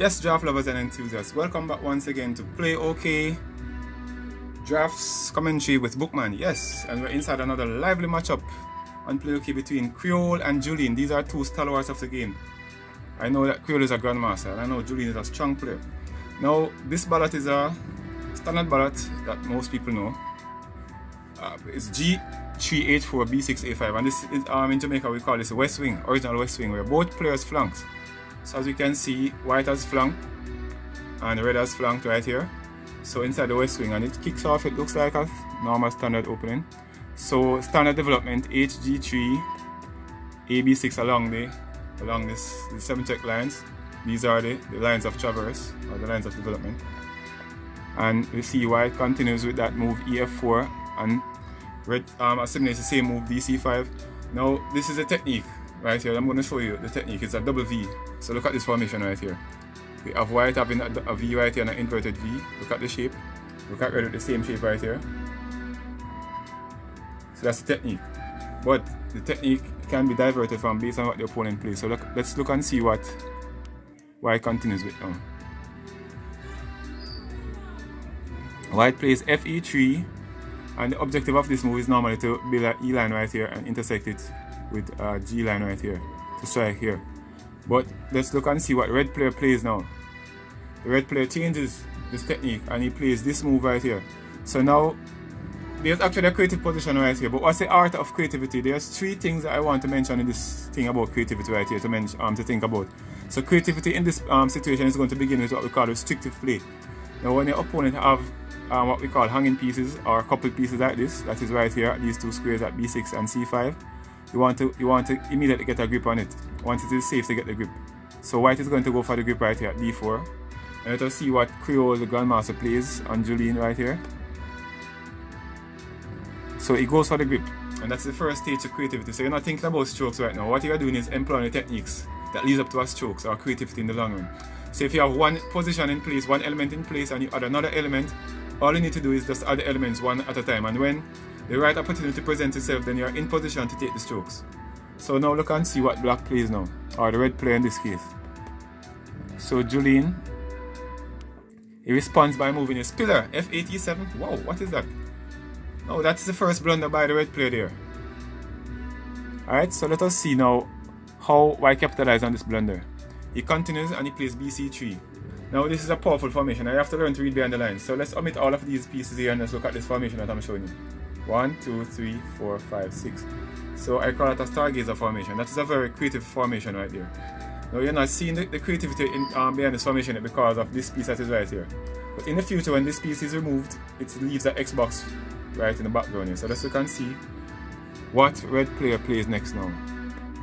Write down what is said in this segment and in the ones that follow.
Yes, draft lovers and enthusiasts, welcome back once again to Playok Drafts commentary with Bookman. Yes, and we're inside another lively matchup on Playok between Creole and Julian. These are two stalwarts of the game. I know that Creole is a grandmaster and I know Julian is a strong player. Now, this ballot is a standard ballot that most people know. It's G3H4 B6A5, and this is in Jamaica we call this West Wing, original West Wing, where both players flanks. So as you can see, white has flanked and red has flanked right here. So inside the West Wing, and it kicks off, it looks like a normal standard opening. So standard development HG3 AB6 along the 7 check lines. These are the lines of traverse, or the lines of development. And we see white continues with that move EF4, and red assimilates the same move DC5. Now this is a technique right here. I'm going to show you the technique. It's a double V. So look at this formation right here. We have white having a V right here and an inverted V. Look at the shape. Look at red with the same shape right here. So that's the technique. But the technique can be diverted from based on what the opponent plays. So let's look and see what white continues with now. White plays FE3, and the objective of this move is normally to build an E line right here and intersect it with a G line right here to strike here. But let's look and see what red player plays now. The red player changes this technique and he plays this move right here. So now there's actually a creative position right here, but what's the art of creativity? There's three things that I want to mention in this thing about creativity right here to think about. So creativity in this situation is going to begin with what we call restrictive play. Now when your opponent have what we call hanging pieces or coupled pieces like this, that is right here, these two squares at B6 and C5, you want to immediately get a grip on it once it is safe to get the grip. So white is going to go for the grip right here at D4, and let us see what Creole, the grandmaster, plays on Julian right here. So he goes for the grip, and that's the first stage of creativity. So you're not thinking about strokes right now. What you're doing is employing the techniques that leads up to a strokes or creativity in the long run. So if you have one position in place, one element in place, and you add another element, all you need to do is just add the elements one at a time, and when the right opportunity presents itself, then you're in position to take the strokes. So now look and see what black plays now, or the red player in this case. So Julian, he responds by moving his pillar, F87. Wow, what is that? No, that's the first blunder by the red player there. Alright, so let us see now how white capitalize on this blunder. He continues and he plays BC3. Now this is a powerful formation. I have to learn to read behind the lines. So let's omit all of these pieces here and let's look at this formation that I'm showing you. 1, 2, 3, 4, 5, 6. So I call it a stargazer formation. That is a very creative formation right there. Now you're not seeing the creativity behind this formation because of this piece that is right here. But in the future, when this piece is removed, it leaves an X box right in the background here. So let's look and see what red player plays next now.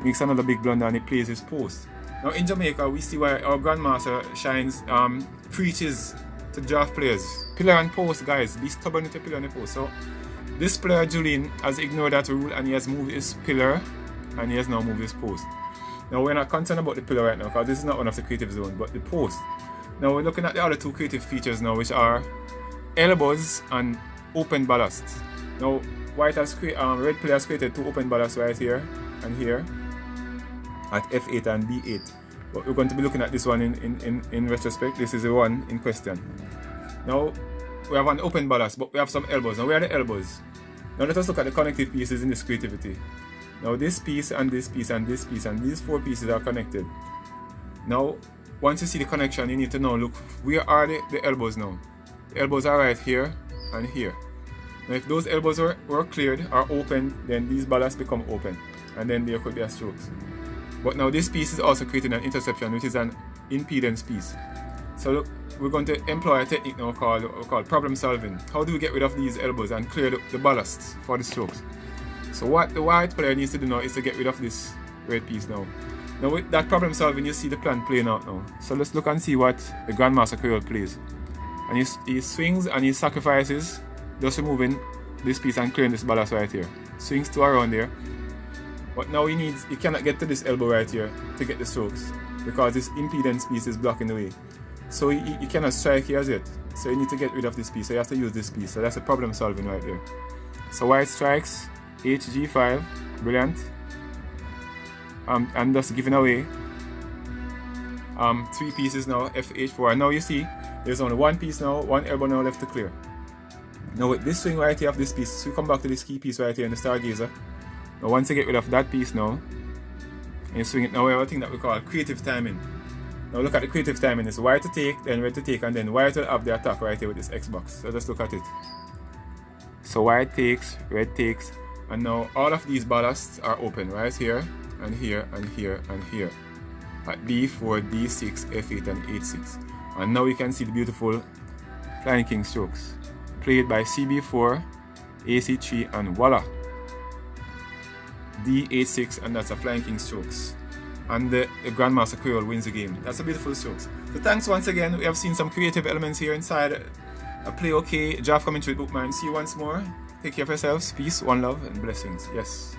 Makes another big blunder and he plays his post. Now in Jamaica, we see why our grandmaster shines, preaches to draft players. Pillar and post, guys. Be stubborn with your pillar and post. So this player, Julian, has ignored that rule and he has moved his pillar and he has now moved his post. Now we're not concerned about the pillar right now because this is not one of the creative zones, but the post. Now we're looking at the other two creative features now, which are elbows and open ballasts. Now white has red player has created two open ballasts right here and here at F8 and B8. But we're going to be looking at this one in retrospect. This is the one in question. Now we have an open ballast, but we have some elbows. Now where are the elbows? Now let us look at the connective pieces in this creativity. Now this piece and this piece and this piece and these four pieces are connected. Now once you see the connection, you need to now look where are the elbows now. The elbows are right here and here. Now if those elbows were cleared or opened, then these ballasts become open and then there could be a strokes. But now this piece is also creating an interception, which is an impedance piece. So look, we're going to employ a technique now called problem solving. How do we get rid of these elbows and clear the ballasts for the strokes? So what the white player needs to do now is to get rid of this red piece now. Now with that problem solving, you see the plan playing out now. So let's look and see what the Grandmaster Creole plays. And he swings and he sacrifices, just removing this piece and clearing this ballast right here. Swings to around there. But now he cannot get to this elbow right here to get the strokes because this impedance piece is blocking the way. So he cannot strike here as yet. So you need to get rid of this piece. So you have to use this piece. So that's a problem solving right there. So white strikes HG5, brilliant. I'm just giving away 3 pieces now, F8-4. And now you see, there's only 1 piece now, 1 elbow now left to clear. Now with this swing right here of this piece, so we come back to this key piece right here in the Stargazer. Now once you get rid of that piece now, and you swing it, now we have a thing that we call creative timing. Now look at the creative timing. It's white to take, then red to take, and then white will have the attack right here with this X box. So just look at it. So white takes, red takes, and now all of these ballasts are open right here, and here, and here, and here. At D4, D6, F8, and H6. And now you can see the beautiful Flying King strokes. Played by CB4, AC3, and voila! D8-6, and that's a Flying King strokes. And the Grandmaster Creole wins the game. That's a beautiful strokes. So thanks once again. We have seen some creative elements here inside a Playok Draught commentary with Bookman. See you once more. Take care of yourselves. Peace, one love, and blessings. Yes.